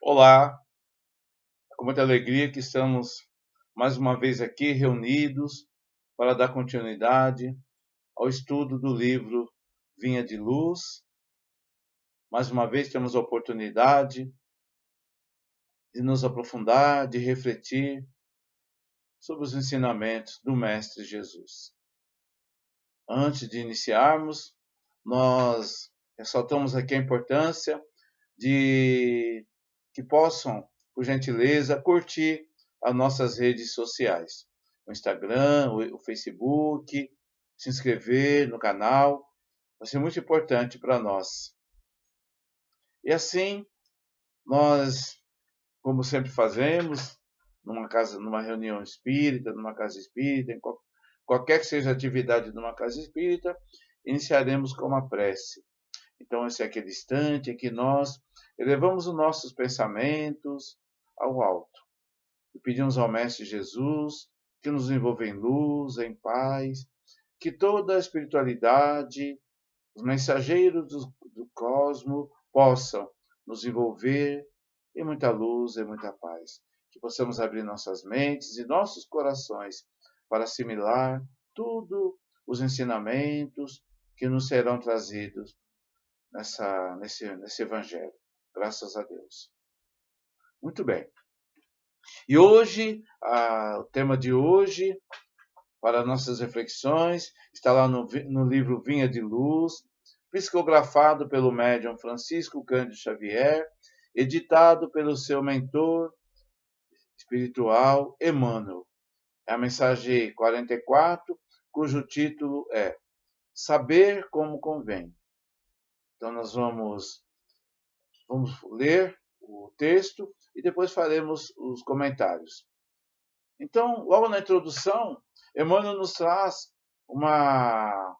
Olá, com muita alegria que estamos mais uma vez aqui reunidos para dar continuidade ao estudo do livro Vinha de Luz. Mais uma vez temos a oportunidade de nos aprofundar, de refletir sobre os ensinamentos do Mestre Jesus. Antes de iniciarmos, nós ressaltamos aqui a importância de que possam, por gentileza, curtir as nossas redes sociais, o Instagram, o Facebook, se inscrever no canal, vai ser muito importante para nós. E assim, nós, como sempre fazemos, numa reunião espírita, numa casa espírita, qualquer que seja a atividade de uma casa espírita, iniciaremos com uma prece. Então, esse é aquele instante em que nós elevamos os nossos pensamentos ao alto e pedimos ao Mestre Jesus que nos envolva em luz, em paz, que toda a espiritualidade, os mensageiros do cosmos possam nos envolver em muita luz e muita paz. Que possamos abrir nossas mentes e nossos corações para assimilar tudo os ensinamentos que nos serão trazidos nesse evangelho. Graças a Deus. Muito bem. E hoje, o tema de hoje, para nossas reflexões, está lá no livro Vinha de Luz, psicografado pelo médium Francisco Cândido Xavier, editado pelo seu mentor espiritual, Emmanuel. É a mensagem 44, cujo título é Saber como convém. Então, nós vamos ler o texto e depois faremos os comentários. Então, logo na introdução, Emmanuel nos traz uma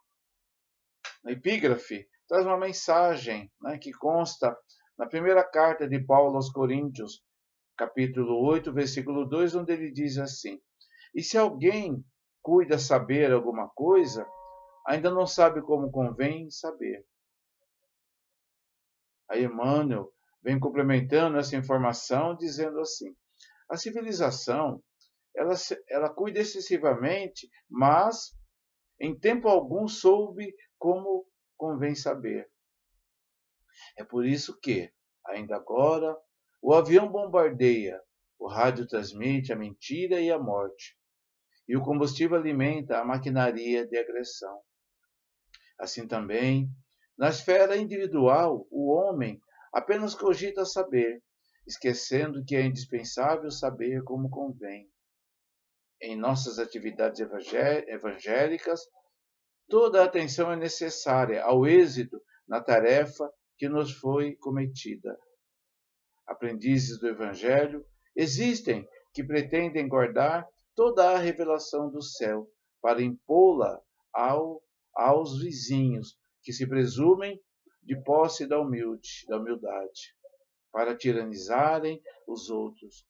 epígrafe, traz uma mensagem, que consta na primeira carta de Paulo aos Coríntios, capítulo 8, versículo 2, onde ele diz assim: E se alguém cuida saber alguma coisa, ainda não sabe como convém saber. Aí Emmanuel vem complementando essa informação, dizendo assim: a civilização, ela cuida excessivamente, mas em tempo algum soube como convém saber. É por isso que, ainda agora, o avião bombardeia, o rádio transmite a mentira e a morte, e o combustível alimenta a maquinaria de agressão. Assim também, na esfera individual, o homem apenas cogita saber, esquecendo que é indispensável saber como convém. Em nossas atividades evangélicas, toda a atenção é necessária ao êxito na tarefa que nos foi cometida. Aprendizes do Evangelho existem que pretendem guardar toda a revelação do céu para impô-la aos vizinhos que se presumem de posse da humildade, para tiranizarem os outros,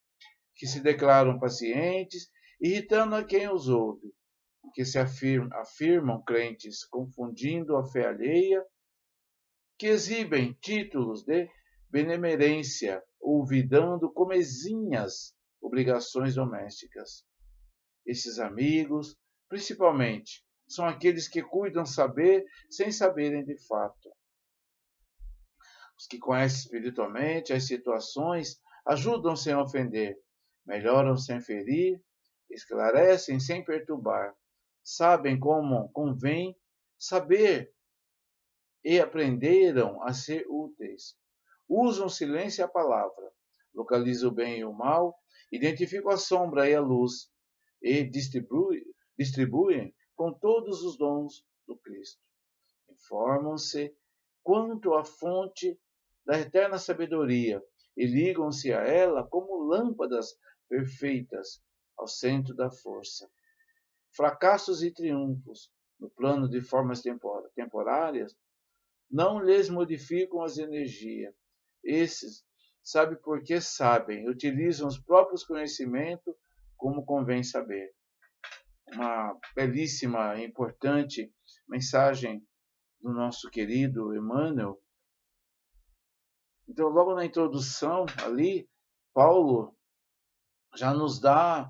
que se declaram pacientes, irritando a quem os ouve, que se afirmam crentes, confundindo a fé alheia, que exibem títulos de benemerência, olvidando comezinhas obrigações domésticas. Esses amigos, principalmente, são aqueles que cuidam saber sem saberem de fato. Os que conhecem espiritualmente as situações ajudam sem ofender, melhoram sem ferir, esclarecem sem perturbar, sabem como convém saber e aprenderam a ser úteis. Usam o silêncio e a palavra, localizam o bem e o mal, identificam a sombra e a luz e distribuem com todos os dons do Cristo. Informam-se quanto à fonte da eterna sabedoria e ligam-se a ela como lâmpadas perfeitas ao centro da força. Fracassos e triunfos no plano de formas temporárias não lhes modificam as energias. Esses, sabe por que sabem, utilizam os próprios conhecimentos como convém saber. Uma belíssima e importante mensagem do nosso querido Emmanuel, Então, logo na introdução ali, Paulo já nos dá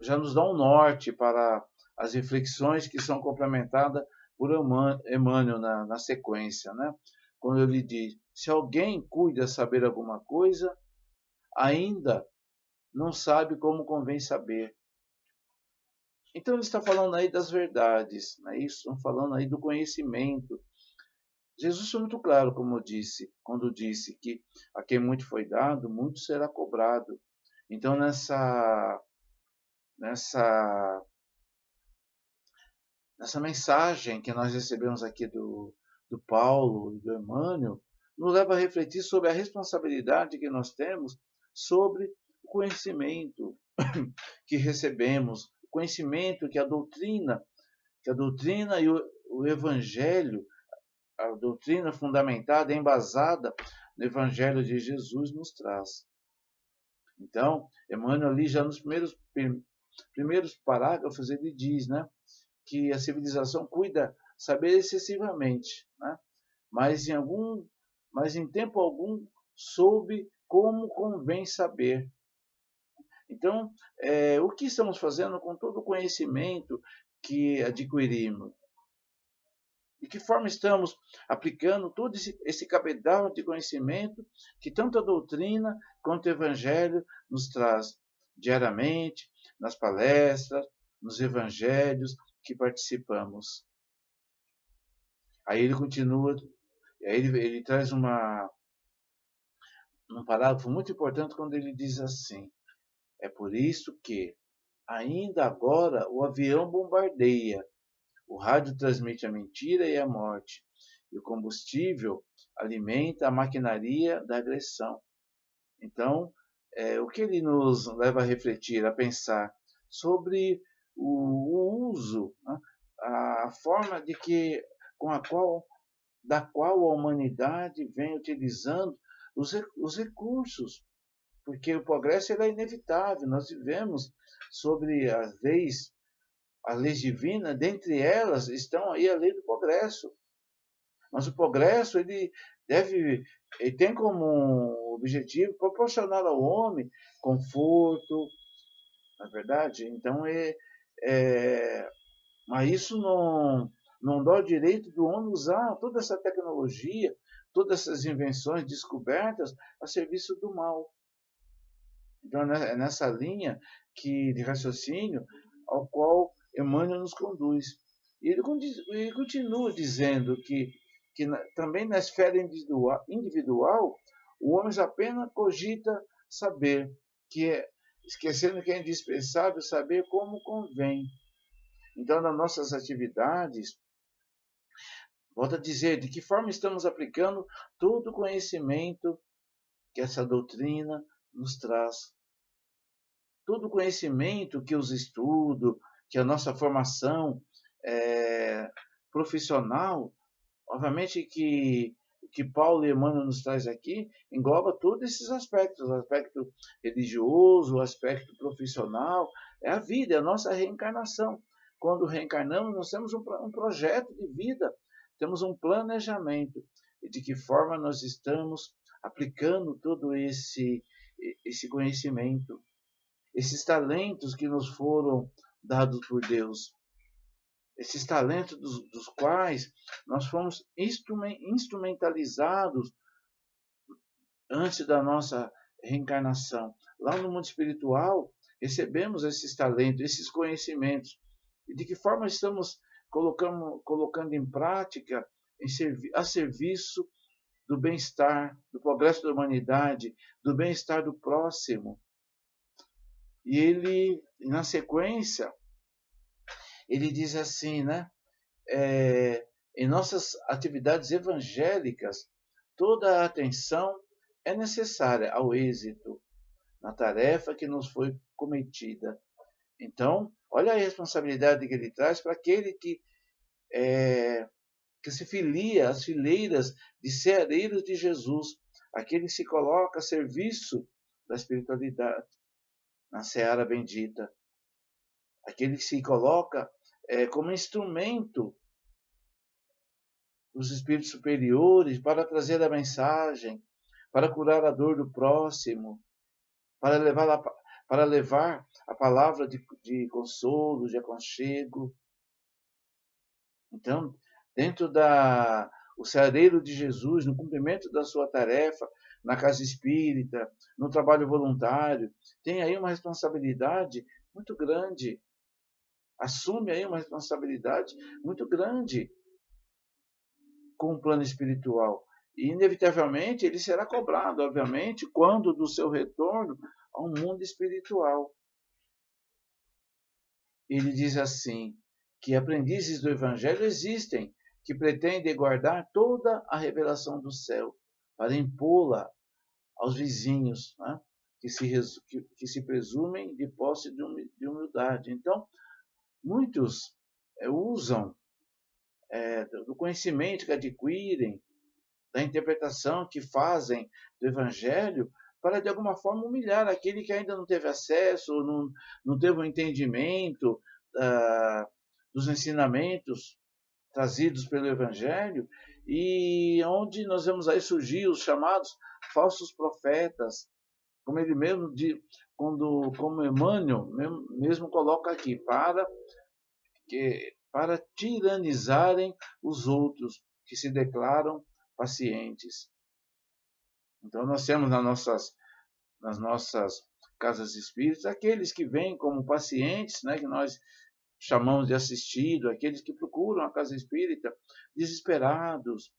um norte para as reflexões que são complementadas por Emmanuel na sequência, né? Quando ele diz: se alguém cuida saber alguma coisa, ainda não sabe como convém saber. Então ele está falando aí das verdades, não é isso? Estão falando aí do conhecimento. Jesus foi muito claro, como eu disse, quando disse que a quem muito foi dado, muito será cobrado. Então nessa mensagem que nós recebemos aqui do Paulo e do Emmanuel, nos leva a refletir sobre a responsabilidade que nós temos sobre o conhecimento que recebemos, o conhecimento que a doutrina e o Evangelho, a doutrina fundamentada, embasada no Evangelho de Jesus, nos traz. Então, Emmanuel ali já nos primeiros parágrafos ele diz, né, que a civilização cuida saber excessivamente, né, mas em tempo algum soube como convém saber. Então, o que estamos fazendo com todo o conhecimento que adquirimos? De que forma estamos aplicando todo esse cabedal de conhecimento que tanto a doutrina quanto o evangelho nos traz diariamente, nas palestras, nos evangelhos que participamos? Aí ele continua, aí ele traz um parágrafo muito importante quando ele diz assim: é por isso que, ainda agora, o avião bombardeia, o rádio transmite a mentira e a morte, e o combustível alimenta a maquinaria da agressão. Então, o que ele nos leva a refletir, a pensar sobre o uso, né, a forma da qual a humanidade vem utilizando os recursos, porque o progresso é inevitável. Nós vivemos sobre as leis divinas, dentre elas estão aí a lei do progresso. Mas o progresso ele tem como objetivo proporcionar ao homem conforto, na verdade. Então mas isso não dá o direito do homem usar toda essa tecnologia, todas essas invenções descobertas a serviço do mal. Então é nessa linha de raciocínio ao qual Emmanuel nos conduz. E ele continua dizendo que também na esfera individual, o homem apenas cogita saber, esquecendo que é indispensável saber como convém. Então, nas nossas atividades, volto a dizer, de que forma estamos aplicando todo o conhecimento que essa doutrina nos traz. Todo o conhecimento que os estudos, que a nossa formação profissional, obviamente que o que Paulo e Emmanuel nos traz aqui engloba todos esses aspectos, o aspecto religioso, o aspecto profissional, é a vida, é a nossa reencarnação. Quando reencarnamos, nós temos um projeto de vida, temos um planejamento, e de que forma nós estamos aplicando todo esse conhecimento, esses talentos que nos foram dados por Deus, esses talentos dos quais nós fomos instrumentalizados antes da nossa reencarnação. Lá no mundo espiritual, recebemos esses talentos, esses conhecimentos. E de que forma estamos colocando em prática a serviço do bem-estar, do progresso da humanidade, do bem-estar do próximo. E ele, na sequência, ele diz assim, né? Em nossas atividades evangélicas, toda a atenção é necessária ao êxito na tarefa que nos foi cometida. Então, olha a responsabilidade que ele traz para aquele que se filia às fileiras de ceareiros de Jesus, aquele que se coloca a serviço da espiritualidade na seara bendita, aquele que se coloca como instrumento dos espíritos superiores para trazer a mensagem, para curar a dor do próximo, para levar a palavra de consolo, de aconchego. Então, dentro o ceareiro de Jesus, no cumprimento da sua tarefa, na casa espírita, no trabalho voluntário, tem aí uma responsabilidade muito grande. Assume aí uma responsabilidade muito grande com o plano espiritual. E, inevitavelmente, ele será cobrado, obviamente, quando do seu retorno ao mundo espiritual. Ele diz assim, que aprendizes do Evangelho existem, que pretendem guardar toda a revelação do céu, para impô-la aos vizinhos, né? que se presumem de posse de humildade. Então, muitos usam do conhecimento que adquirem, da interpretação que fazem do Evangelho, para de alguma forma humilhar aquele que ainda não teve acesso, não teve o entendimento dos ensinamentos trazidos pelo Evangelho, e onde nós vemos aí surgir os chamados falsos profetas, como ele mesmo como Emmanuel mesmo coloca aqui, para tiranizarem os outros que se declaram pacientes. Então nós temos nas nossas casas espíritas aqueles que vêm como pacientes, né, que nós chamamos de assistido, aqueles que procuram a casa espírita desesperados,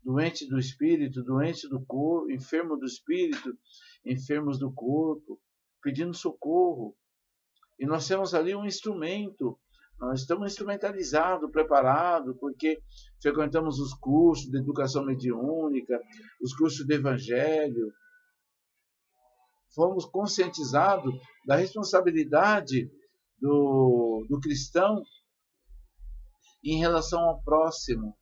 doentes do espírito, doentes do corpo, enfermos do espírito, enfermos do corpo, pedindo socorro. E nós temos ali um instrumento, nós estamos instrumentalizados, preparados, porque frequentamos os cursos de educação mediúnica, os cursos de evangelho, fomos conscientizados da responsabilidade do cristão em relação ao próximo.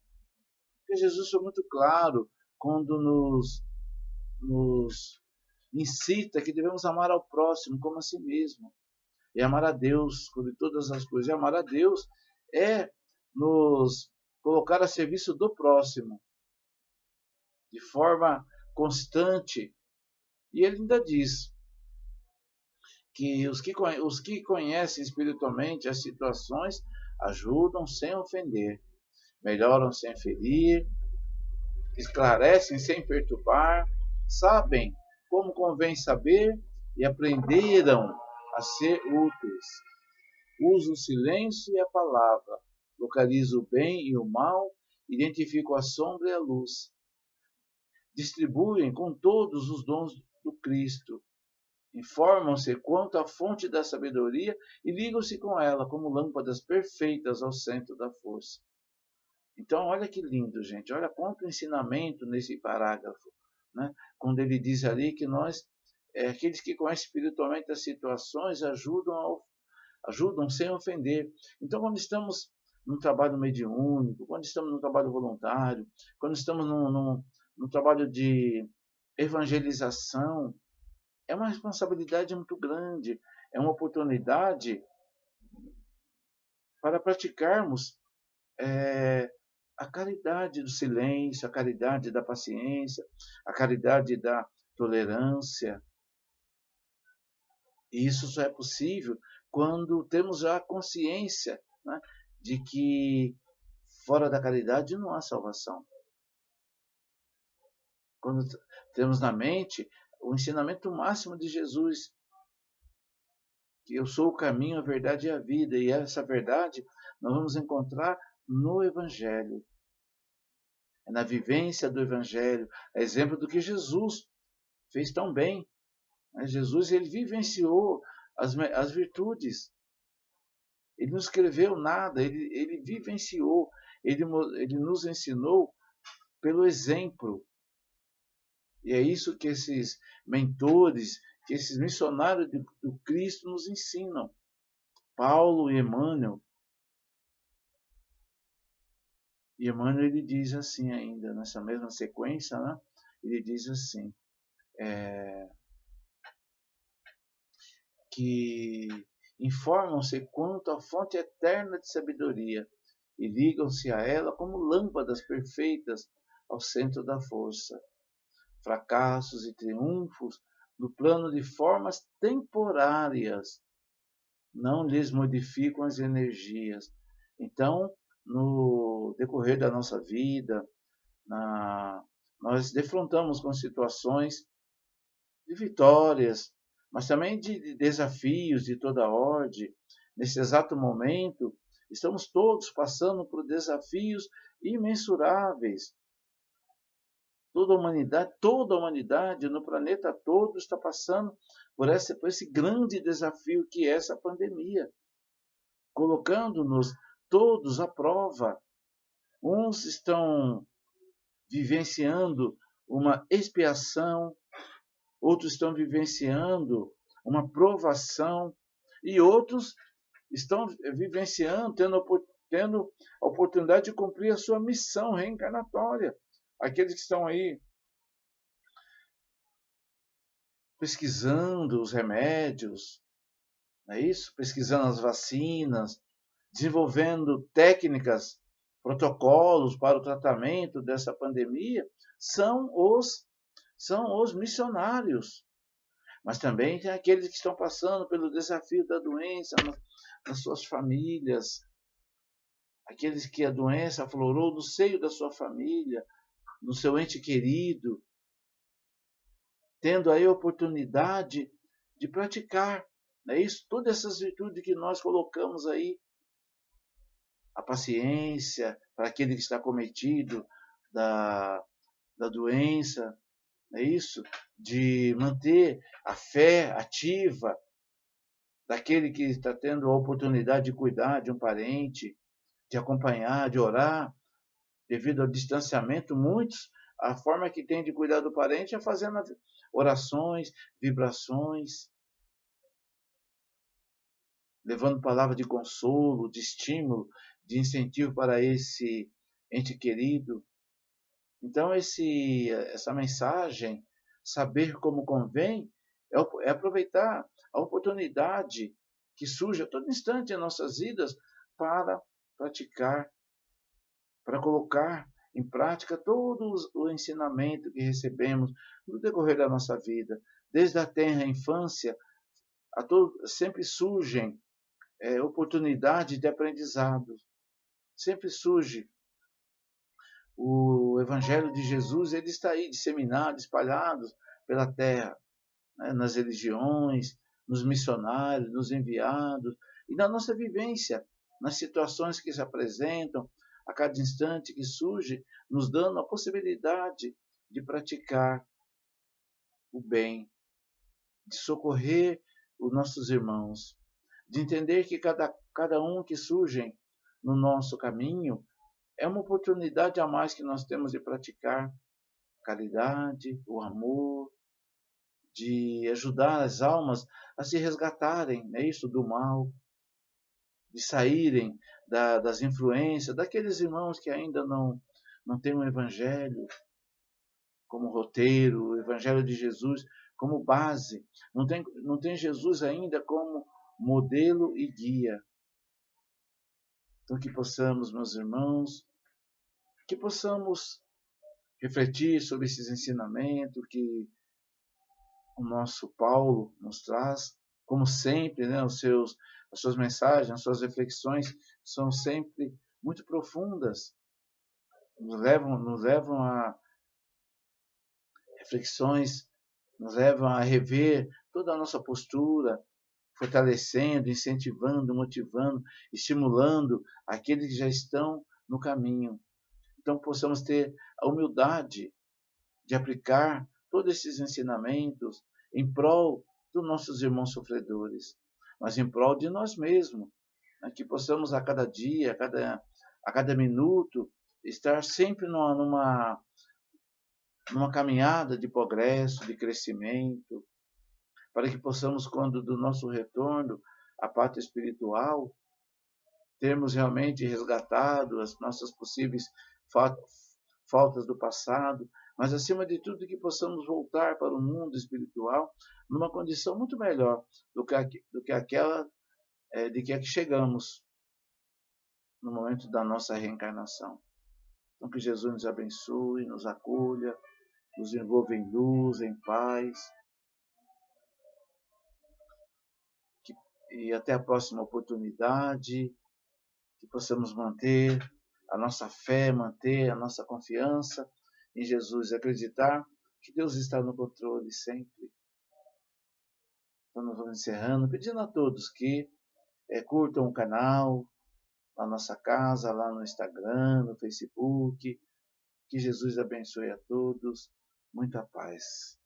Porque Jesus foi muito claro quando nos incita que devemos amar ao próximo como a si mesmo. E amar a Deus sobre todas as coisas. E amar a Deus é nos colocar a serviço do próximo, de forma constante. E ele ainda diz que os que conhecem espiritualmente as situações ajudam sem ofender, melhoram sem ferir, esclarecem sem perturbar, sabem como convém saber e aprenderam a ser úteis. Usa o silêncio e a palavra, localiza o bem e o mal, identifica a sombra e a luz. Distribuem com todos os dons do Cristo. Informam-se quanto à fonte da sabedoria e ligam-se com ela como lâmpadas perfeitas ao centro da força. Então, olha que lindo, gente. Olha quanto ensinamento nesse parágrafo, né? Quando ele diz ali que nós, aqueles que conhecem espiritualmente as situações, ajudam sem ofender. Então, quando estamos num trabalho mediúnico, quando estamos num trabalho voluntário, quando estamos num trabalho de evangelização, é uma responsabilidade muito grande, é uma oportunidade para praticarmos a caridade do silêncio, a caridade da paciência, a caridade da tolerância. E isso só é possível quando temos já a consciência, né, de que fora da caridade não há salvação. Quando temos na mente o ensinamento máximo de Jesus, que eu sou o caminho, a verdade e a vida, e essa verdade nós vamos encontrar no Evangelho. É na vivência do Evangelho, é exemplo do que Jesus fez tão bem. Jesus, ele vivenciou as virtudes. Ele não escreveu nada, ele vivenciou, ele nos ensinou pelo exemplo. E é isso que esses mentores, que esses missionários do Cristo nos ensinam. Paulo e Emmanuel. E Emmanuel, ele diz assim ainda, nessa mesma sequência, né? Ele diz assim, que informam-se quanto à fonte eterna de sabedoria e ligam-se a ela como lâmpadas perfeitas ao centro da força. fracassos e triunfos do plano de formas temporárias, não lhes modificam as energias. Então, no decorrer da nossa vida, nós defrontamos com situações de vitórias, mas também de desafios de toda ordem. Nesse exato momento, estamos todos passando por desafios imensuráveis. Toda a humanidade no planeta todo está passando por esse grande desafio que é essa pandemia, colocando-nos todos à prova. Uns estão vivenciando uma expiação, outros estão vivenciando uma provação e outros estão vivenciando, tendo a oportunidade de cumprir a sua missão reencarnatória. Aqueles que estão aí pesquisando os remédios, não é isso? Pesquisando as vacinas, desenvolvendo técnicas, protocolos para o tratamento dessa pandemia, são os missionários. Mas também tem aqueles que estão passando pelo desafio da doença nas suas famílias, aqueles que a doença aflorou no seio da sua família, no seu ente querido, tendo aí a oportunidade de praticar, não é isso? Todas essas virtudes que nós colocamos aí, a paciência para aquele que está cometido da doença, não é isso? De manter a fé ativa daquele que está tendo a oportunidade de cuidar de um parente, de acompanhar, de orar, devido ao distanciamento, muitos, a forma que tem de cuidar do parente é fazendo orações, vibrações, levando palavra de consolo, de estímulo, de incentivo para esse ente querido. Então, essa mensagem, saber como convém, é aproveitar a oportunidade que surge a todo instante em nossas vidas para praticar, para colocar em prática todo o ensinamento que recebemos no decorrer da nossa vida. Desde a tenra infância, sempre surgem oportunidades de aprendizado. Sempre surge o Evangelho de Jesus, ele está aí disseminado, espalhado pela terra, né, nas religiões, nos missionários, nos enviados, e na nossa vivência, nas situações que se apresentam, a cada instante que surge, nos dando a possibilidade de praticar o bem, de socorrer os nossos irmãos, de entender que cada um que surge no nosso caminho é uma oportunidade a mais que nós temos de praticar a caridade, o amor, de ajudar as almas a se resgatarem, é isso, do mal, de saírem das influências daqueles irmãos que ainda não têm o Evangelho como roteiro, o Evangelho de Jesus como base, não tem Jesus ainda como modelo e guia. Então que possamos, meus irmãos, que possamos refletir sobre esses ensinamentos que o nosso Paulo nos traz, como sempre, né, as suas mensagens, as suas reflexões são sempre muito profundas, nos levam a reflexões, nos levam a rever toda a nossa postura, fortalecendo, incentivando, motivando, estimulando aqueles que já estão no caminho. Então, possamos ter a humildade de aplicar todos esses ensinamentos em prol dos nossos irmãos sofredores, mas em prol de nós mesmos, né? Que possamos a cada dia, a cada minuto, estar sempre numa caminhada de progresso, de crescimento, para que possamos, quando do nosso retorno à pátria espiritual, termos realmente resgatado as nossas possíveis faltas do passado, mas acima de tudo que possamos voltar para o mundo espiritual numa condição muito melhor do que aquela de que chegamos no momento da nossa reencarnação. Então que Jesus nos abençoe, nos acolha, nos envolva em luz, em paz. E até a próxima oportunidade, que possamos manter a nossa fé, manter a nossa confiança em Jesus e acreditar que Deus está no controle sempre. Então nós vamos encerrando, pedindo a todos que curtam o canal, na nossa casa, lá no Instagram, no Facebook. Que Jesus abençoe a todos. Muita paz.